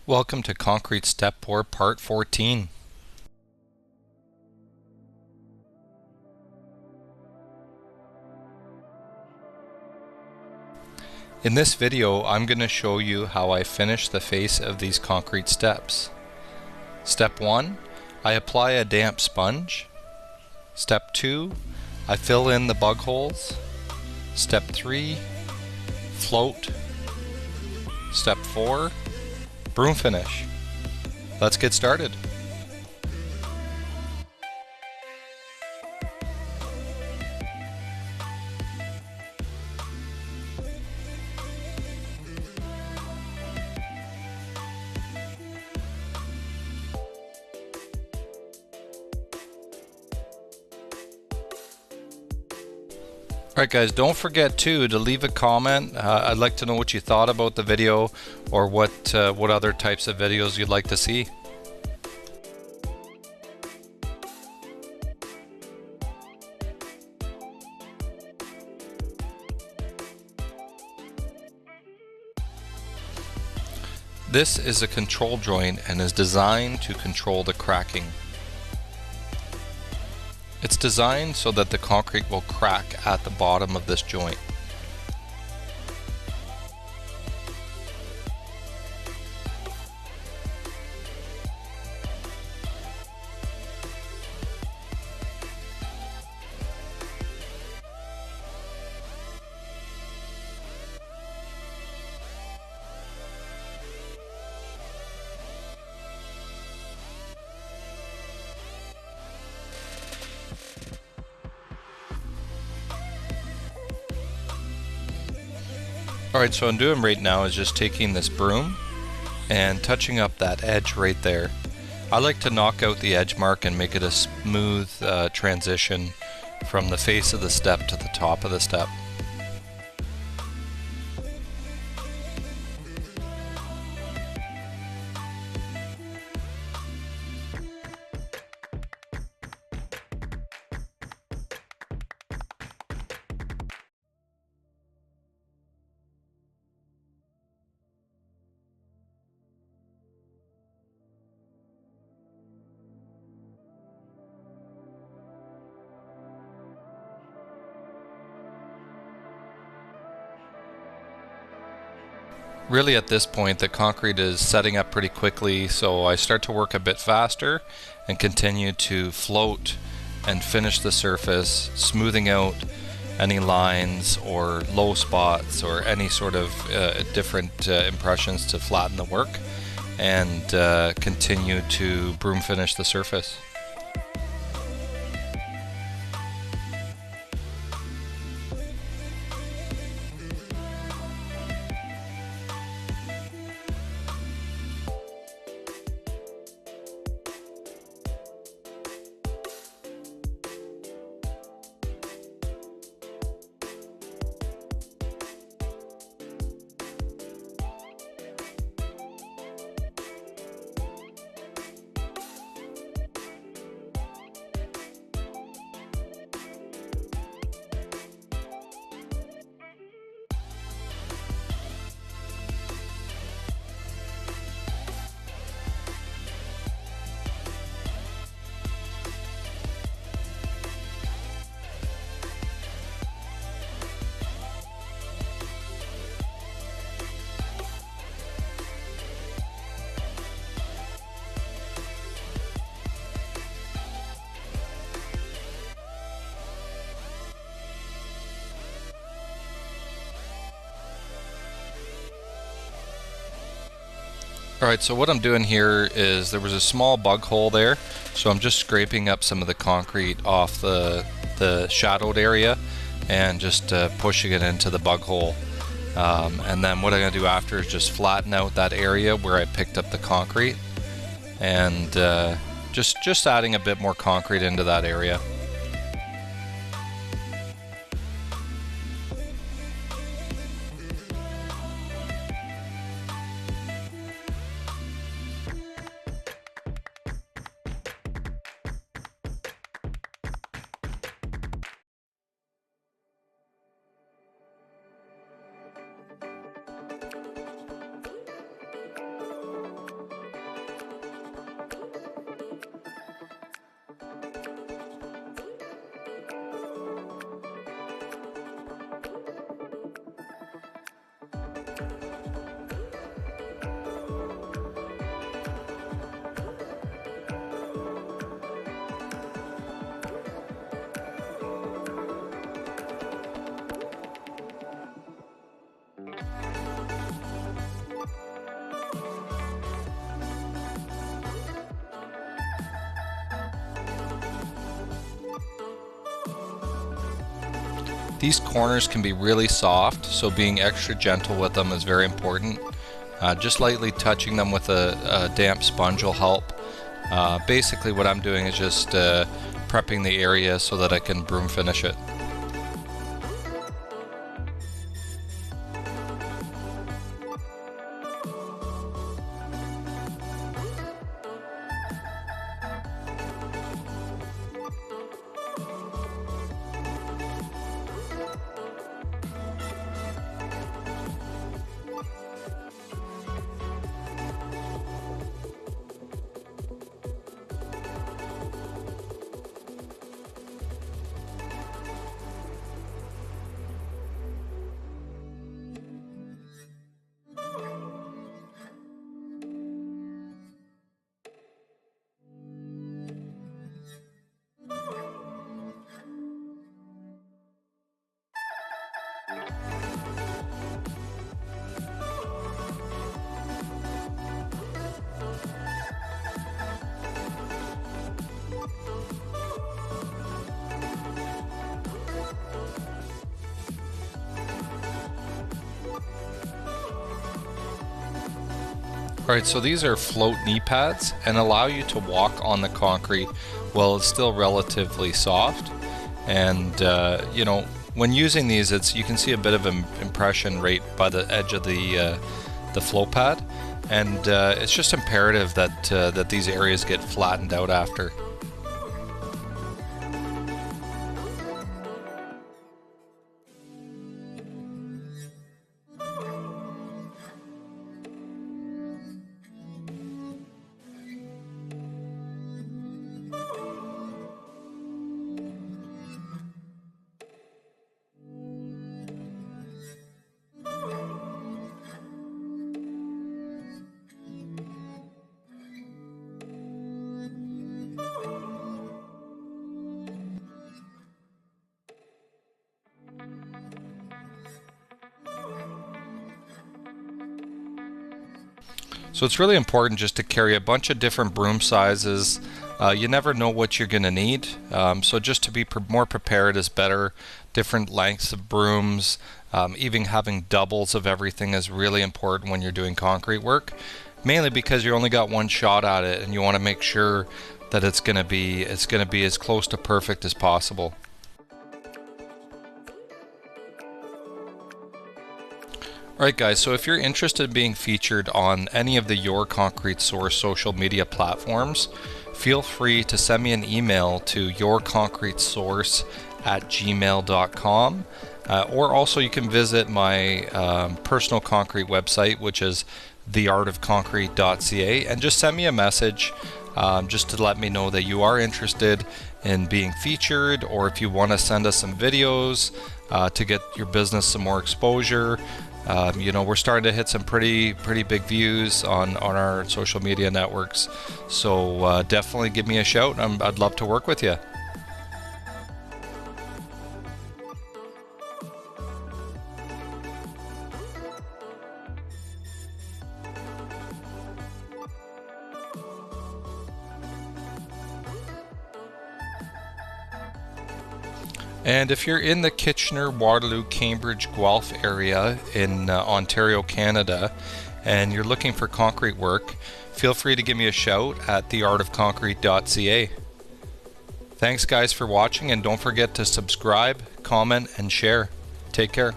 Welcome to Concrete Step Pour Part 14. In this video, I'm going to show you how I finish the face of these concrete steps. Step 1, I apply a damp sponge. Step 2, I fill in the bug holes. Step 3, float. Step 4, broom finish. Let's get started. Alright guys, don't forget too to leave a comment. I'd like to know what you thought about the video, or what other types of videos you'd like to see. This is a control joint and is designed to control the cracking. It's designed so that the concrete will crack at the bottom of this joint. Alright, so what I'm doing right now is just taking this broom and touching up that edge right there. I like to knock out the edge mark and make it a smooth transition from the face of the step to the top of the step. Really at this point the concrete is setting up pretty quickly, so I start to work a bit faster and continue to float and finish the surface, smoothing out any lines or low spots or any sort of different impressions to flatten the work, and continue to broom finish the surface. Alright, so what I'm doing here is there was a small bug hole there, so I'm just scraping up some of the concrete off the shadowed area and just pushing it into the bug hole. And then what I'm going to do after is just flatten out that area where I picked up the concrete, and just adding a bit more concrete into that area. These corners can be really soft, so being extra gentle with them is very important. Just lightly touching them with a damp sponge will help. Basically what I'm doing is just prepping the area so that I can broom finish it. Alright, so these are float knee pads and allow you to walk on the concrete while it's still relatively soft. And you know, when using these, you can see a bit of an impression right by the edge of the float pad, and it's just imperative that that these areas get flattened out after. So it's really important just to carry a bunch of different broom sizes. You never know what you're going to need, so just to be more prepared is better. Different lengths of brooms, even having doubles of everything is really important when you're doing concrete work, mainly because you only got one shot at it and you want to make sure that it's going to be as close to perfect as possible. Alright guys, so if you're interested in being featured on any of the Your Concrete Source social media platforms, feel free to send me an email to yourconcretesource@gmail.com, or also you can visit my personal concrete website, which is theartofconcrete.ca, and just send me a message just to let me know that you are interested in being featured, or if you want to send us some videos to get your business some more exposure. You know, we're starting to hit some pretty big views on our social media networks, so definitely give me a shout. I'd love to work with you. And if you're in the Kitchener-Waterloo, Cambridge, Guelph area in Ontario, Canada, and you're looking for concrete work, feel free to give me a shout at theartofconcrete.ca. Thanks guys for watching, and don't forget to subscribe, comment, and share. Take care.